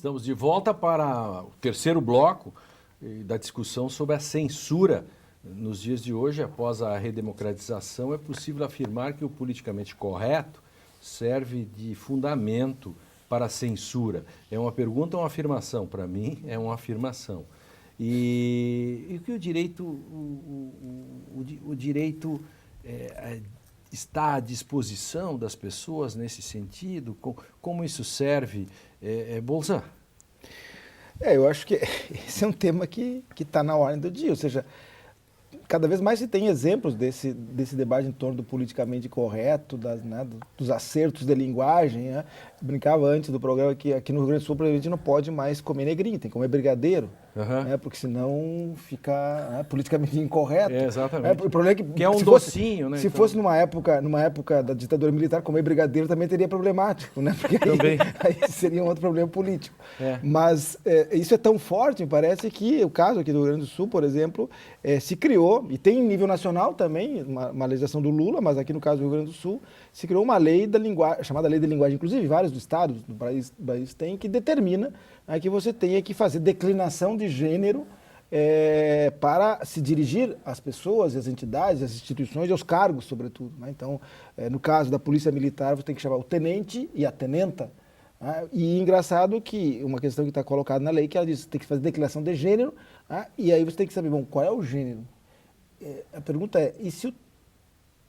Estamos de volta para o terceiro bloco da discussão sobre a censura. Nos dias de hoje, após a redemocratização, é possível afirmar que o politicamente correto serve de fundamento para a censura. É uma pergunta ou uma afirmação? Para mim, é uma afirmação. E que o direito, está à disposição das pessoas nesse sentido? Como isso serve? Bolzan? Eu acho que esse é um tema que está na ordem do dia, ou seja, cada vez mais se tem exemplos desse debate em torno do politicamente correto, dos acertos de linguagem. Né? Eu brincava antes do programa que aqui no Rio Grande do Sul, a gente não pode mais comer negrinho, tem que comer brigadeiro, né? Porque senão fica politicamente incorreto. Exatamente. O problema é que é um docinho, né? Se fosse numa época da ditadura militar, comer brigadeiro também teria problemático, né? Porque aí seria um outro problema político. Mas isso é tão forte, me parece, que o caso aqui do Rio Grande do Sul, por exemplo, se criou, e tem em nível nacional também, uma legislação do Lula, mas aqui no caso do Rio Grande do Sul, se criou uma lei da linguagem, chamada Lei da Linguagem, inclusive vários estados do país têm, que determina que você tenha que fazer declinação de gênero para se dirigir às pessoas, às entidades, às instituições e aos cargos, sobretudo. Né? Então, no caso da Polícia Militar, você tem que chamar o tenente e a tenenta. E engraçado que uma questão que está colocada na lei, que ela diz que tem que fazer declaração de gênero, e aí você tem que saber, bom, qual é o gênero? A pergunta é, e se o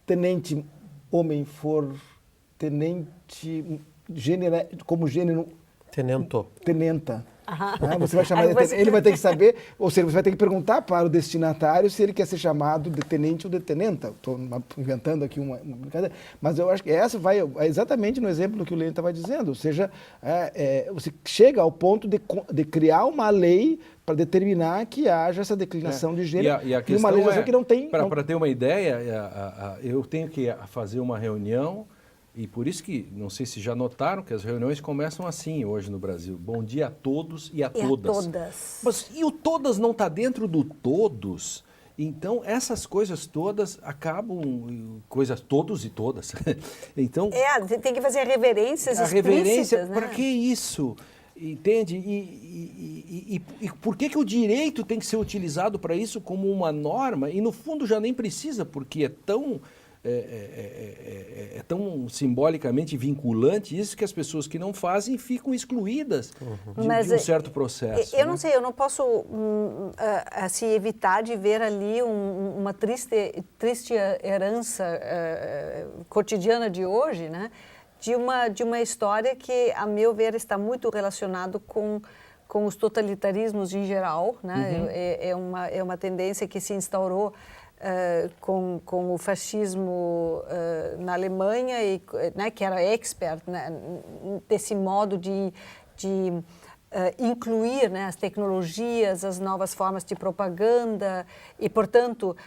tenente homem for tenente, como gênero... Tenenta. Você vai chamar ele vai ter que saber, ou seja, você vai ter que perguntar para o destinatário se ele quer ser chamado de tenente ou de tenenta. Estou inventando aqui uma brincadeira, mas eu acho que essa vai exatamente no exemplo do que o Lênin estava dizendo, ou seja, você chega ao ponto de criar uma lei para determinar que haja essa declinação de gênero e uma legislação que não tem... Para ter uma ideia, eu tenho que fazer uma reunião. E por isso que, não sei se já notaram, que as reuniões começam assim hoje no Brasil. Bom dia a todos e a todas. Mas e o todas não está dentro do todos? Então, essas coisas todas acabam, coisas todos e todas. Então, tem que fazer reverências explícitas. A reverência, para que isso? Entende? E por que o direito tem que ser utilizado para isso como uma norma? E no fundo já nem precisa, porque é tão simbolicamente vinculante isso que as pessoas que não fazem ficam excluídas de um certo processo. Eu não sei, eu não posso assim, evitar de ver ali uma triste herança cotidiana de hoje, né? De uma história que, a meu ver, está muito relacionado com os totalitarismos em geral, né? É uma tendência que se instaurou com o fascismo na Alemanha, né, que era expert, né, desse modo de incluir, né, as tecnologias, as novas formas de propaganda e, portanto,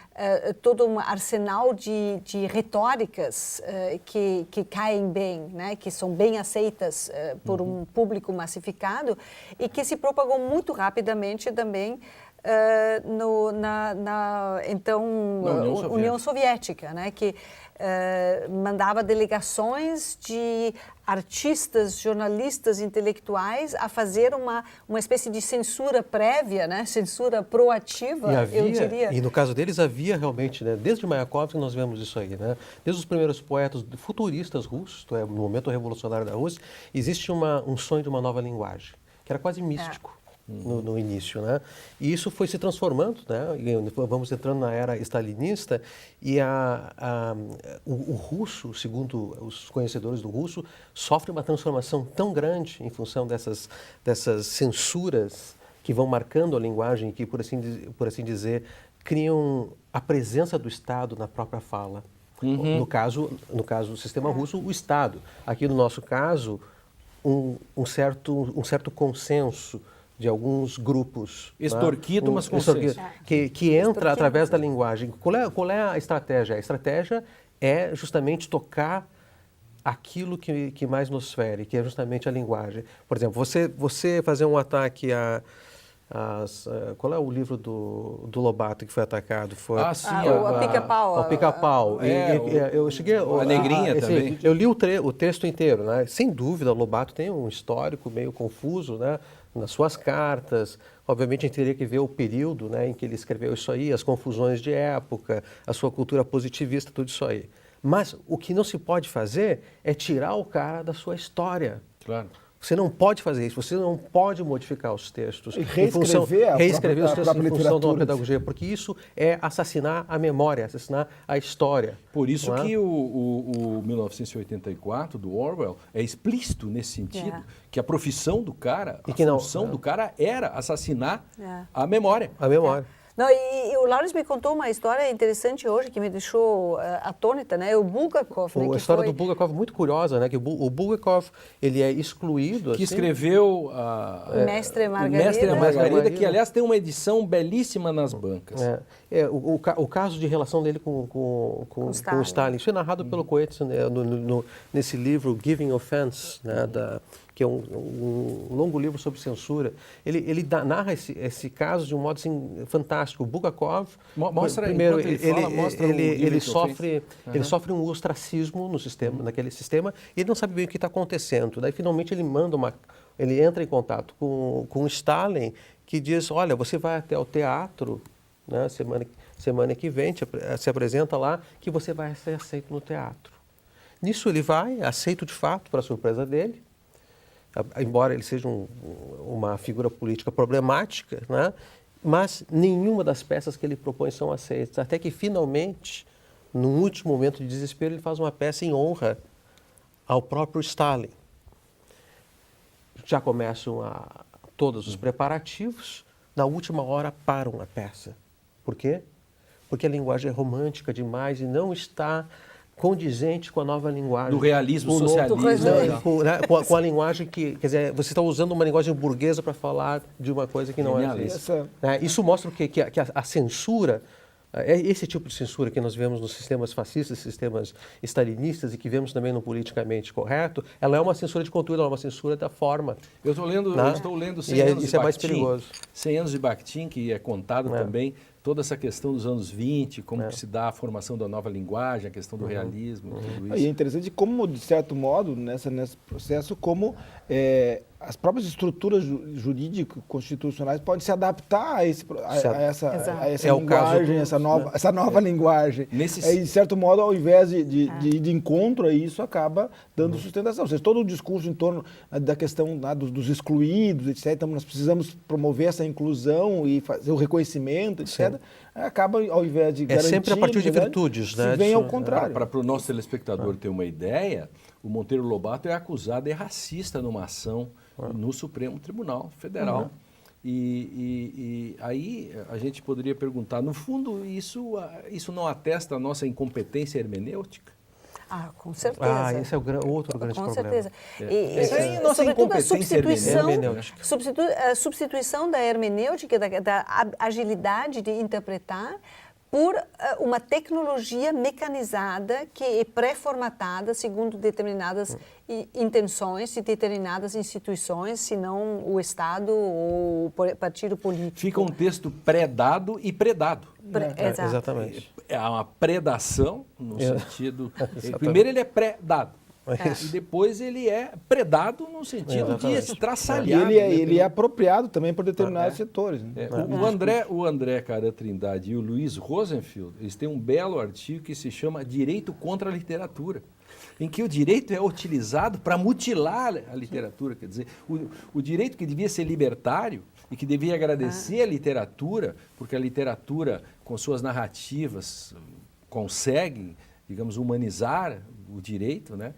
todo um arsenal de retóricas que caem bem, né, que são bem aceitas por um público massificado e que se propagou muito rapidamente também então União Soviética, né, que mandava delegações de artistas, jornalistas, intelectuais a fazer uma espécie de censura prévia, né, censura proativa, eu diria. E no caso deles havia realmente, né, desde Mayakovsky nós vemos isso aí, né, desde os primeiros poetas futuristas russos, no momento revolucionário da Rússia, existe um sonho de uma nova linguagem, que era quase místico. No início, né? E isso foi se transformando, né? E vamos entrando na era stalinista e o russo, segundo os conhecedores do russo, sofre uma transformação tão grande em função dessas censuras que vão marcando a linguagem, que, por assim dizer, criam a presença do Estado na própria fala. No caso do sistema russo, o Estado. Aqui no nosso caso, um certo consenso de alguns grupos. Extorquido, mas consenso. Que entra através da linguagem. Qual é a estratégia? A estratégia é justamente tocar aquilo que mais nos fere, que é justamente a linguagem. Por exemplo, você fazer um ataque qual é o livro do Lobato que foi atacado? Foi o Pica-Pau. O Pica-Pau. Eu cheguei... A Negrinha também. Eu li o texto inteiro, né? Sem dúvida, o Lobato tem um histórico meio confuso, né? nas suas cartas. Obviamente, a gente teria que ver o período, né, em que ele escreveu isso aí, as confusões de época, a sua cultura positivista, tudo isso aí. Mas o que não se pode fazer é tirar o cara da sua história. Claro. Você não pode fazer isso, você não pode modificar os textos E reescrever os textos em função de uma pedagogia, porque isso é assassinar a memória, assassinar a história. Por isso que o 1984, do Orwell, é explícito nesse sentido, que a profissão do cara, função do cara era assassinar a memória. A memória. Não, e o Lawrence me contou uma história interessante hoje que me deixou atônita, né? O Bulgakov, né? A história do Bulgakov é muito curiosa, né? Que o Bulgakov, ele é excluído. Que escreveu o Mestre e Margarida, que aliás tem uma edição belíssima nas bancas. O caso de relação dele com Stalin. Isso é narrado pelo Coetzee, né? Nesse livro Giving Offense, né? Que é um longo livro sobre censura. Ele narra esse caso de um modo assim, fantástico. O Bulgakov, mostra primeiro, ele sofre um ostracismo no sistema, naquele sistema, e ele não sabe bem o que está acontecendo. Daí, finalmente, ele entra em contato com Stalin, que diz, olha, você vai até o teatro, né, semana que vem, se apresenta lá, que você vai ser aceito no teatro. Nisso ele vai, aceito de fato, para surpresa dele, embora ele seja uma figura política problemática, né? Mas nenhuma das peças que ele propõe são aceitas. Até que, finalmente, num último momento de desespero, ele faz uma peça em honra ao próprio Stalin. Já começam todos os preparativos, na última hora param a peça. Por quê? Porque a linguagem é romântica demais e não está condizente com a nova linguagem. Do realismo, socialismo. Com a linguagem que... Quer dizer, você está usando uma linguagem burguesa para falar de uma coisa que não é isso. Isso mostra que a censura, esse tipo de censura que nós vemos nos sistemas fascistas, sistemas stalinistas e que vemos também no politicamente correto, ela é uma censura de conteúdo, ela é uma censura da forma. Eu estou lendo 100 anos de Bakhtin. Isso é mais perigoso. 100 anos de Bakhtin, que é contado também toda essa questão dos anos 20, como que se dá a formação da nova linguagem, a questão do realismo, tudo isso. E é interessante como, de certo modo, nesse processo, como as próprias estruturas jurídicas constitucionais podem se adaptar a essa linguagem, essa nova linguagem. E, de certo modo, ao invés de ir de encontro a isso, acaba dando sustentação. Ou seja, todo o discurso em torno da questão dos excluídos, etc., então nós precisamos promover essa inclusão e fazer o reconhecimento, etc., acaba, ao invés de garantir... sempre a partir de virtudes, né? Se vem ao contrário. Para o nosso telespectador ter uma ideia, o Monteiro Lobato é acusado de racista numa ação no Supremo Tribunal Federal. E aí a gente poderia perguntar, no fundo, isso não atesta a nossa incompetência hermenêutica? Com certeza. Esse é outro grande problema. Com certeza. E nossa sobretudo a substituição da hermenêutica, da agilidade de interpretar, por uma tecnologia mecanizada que é pré-formatada segundo determinadas intenções de determinadas instituições, se não o Estado ou o partido político. Fica um texto pré-dado e predado. Exatamente. É uma predação, no sentido... Primeiro ele é pré-dado. E depois ele é predado no sentido de estraçalhado. E ele é apropriado também por determinados setores. Né? O André Caran Trindade e o Luiz Rosenfeld, eles têm um belo artigo que se chama Direito contra a Literatura, em que o direito é utilizado para mutilar a literatura. Quer dizer, o direito que devia ser libertário e que devia agradecer a literatura, porque a literatura, com suas narrativas, consegue, digamos, humanizar o direito, né?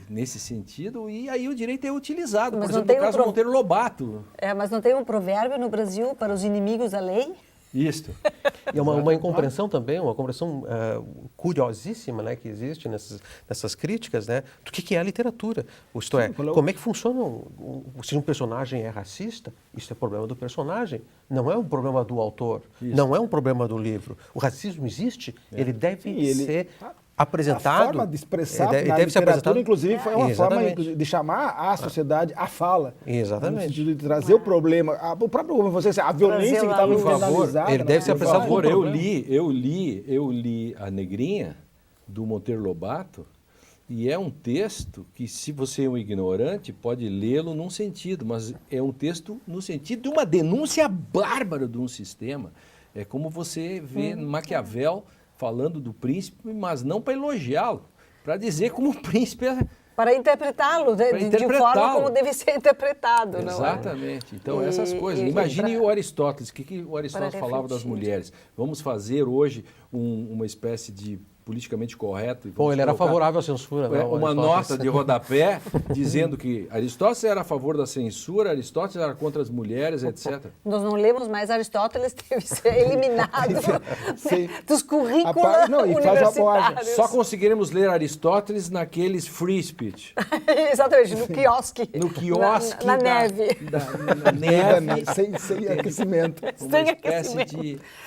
Nesse sentido, e aí o direito é utilizado, por exemplo, no caso do Monteiro Lobato. Mas não tem um provérbio no Brasil para os inimigos da lei? Isto. E uma incompreensão também, uma compreensão curiosíssima, né, que existe nessas críticas, né, do que é a literatura. Isto é, como é que funciona, se um personagem é racista, isso é problema do personagem, não é um problema do autor, não é um problema do livro. O racismo existe, ele deve ser... apresentado. A forma de expressar na literatura, inclusive, foi uma forma de chamar a sociedade à fala. Exatamente. No sentido de trazer o problema. O próprio, como você disse, a violência que estava internalizada. Ele deve ser apresentado. Por favor, eu li A Negrinha, do Monteiro Lobato, E é um texto que, se você é um ignorante, pode lê-lo num sentido, mas é um texto no sentido de uma denúncia bárbara de um sistema. É como você vê Maquiavel falando do príncipe, mas não para elogiá-lo, para dizer como o príncipe é... Para interpretá-lo, de forma como deve ser interpretado. Exatamente. Não é? Então, essas coisas. Imagine o Aristóteles. O que o Aristóteles falava das mulheres? Vamos fazer hoje uma espécie de politicamente correto. Bom, ele era favorável à censura. Uma nota de rodapé dizendo que Aristóteles era a favor da censura, Aristóteles era contra as mulheres, etc. Nós não lemos mais Aristóteles, teve que ser eliminado dos currículos universitários. Só conseguiremos ler Aristóteles naqueles free speech. Exatamente, no quiosque. No quiosque. Na neve. Na neve. Sem aquecimento. Sem aquecimento.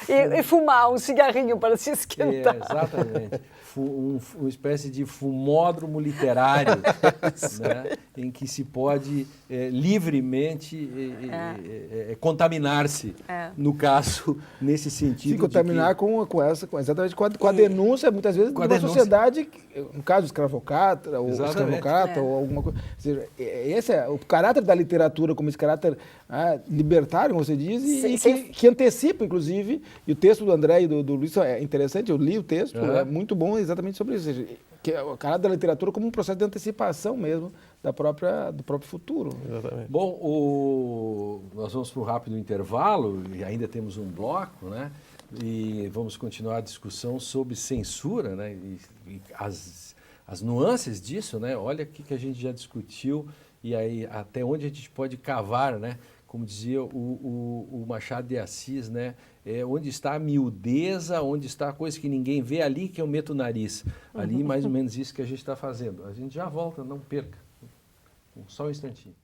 E fumar um cigarrinho para se esquentar. Exatamente. Uma espécie de fumódromo literário, né, em que se pode livremente contaminar-se, no caso, nesse sentido. Se contaminar exatamente com a denúncia, muitas vezes, de uma sociedade, no caso escravocrata, ou escravocrata, ou alguma coisa. Ou seja, esse é o caráter da literatura, como esse caráter libertário, como você diz, que antecipa, inclusive, e o texto do André e do Luiz é interessante, eu li o texto, é muito bom exatamente sobre isso, ou seja, que é o caráter da literatura como um processo de antecipação mesmo do próprio futuro. Exatamente. Bom, nós vamos para um rápido intervalo, e ainda temos um bloco, né? E vamos continuar a discussão sobre censura, né? E as nuances disso, né? Olha o que a gente já discutiu e aí até onde a gente pode cavar, né? Como dizia o Machado de Assis, né? Onde está a miudeza, onde está a coisa que ninguém vê, ali que eu meto o nariz. Ali, mais ou menos isso que a gente está fazendo. A gente já volta, não perca. Só um instantinho.